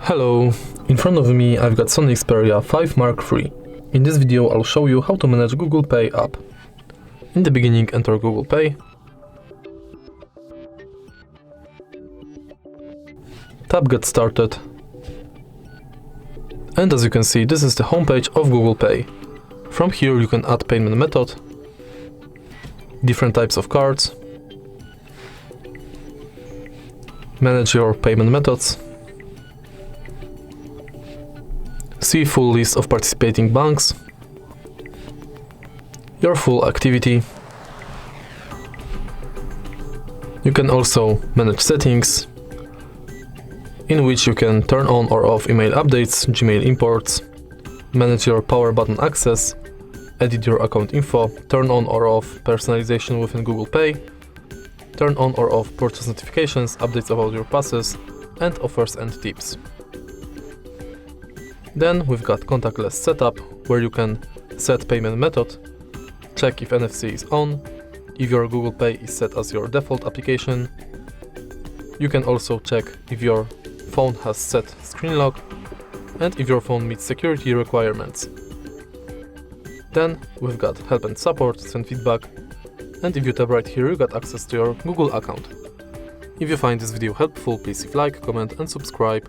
Hello, in front of me I've got SONY Xperia 5 Mark III. In this video I'll show you how to manage Google Pay app. In the beginning enter Google Pay, tap Get Started, and as you can see this is the homepage of Google Pay. From here you can add payment method, different types of cards, manage your payment methods, see full list of participating banks, your full activity. You can also manage settings, in which you can turn on or off email updates, Gmail imports, manage your power button access, edit your account info, turn on or off personalization within Google Pay, turn on or off purchase notifications, updates about your passes, and offers and tips. Then we've got Contactless Setup, where you can set payment method, check if NFC is on, if your Google Pay is set as your default application. You can also check if your phone has set screen lock and if your phone meets security requirements. Then we've got help and support, send feedback, and if you tap right here you got access to your Google account. If you find this video helpful, please leave like, comment and subscribe.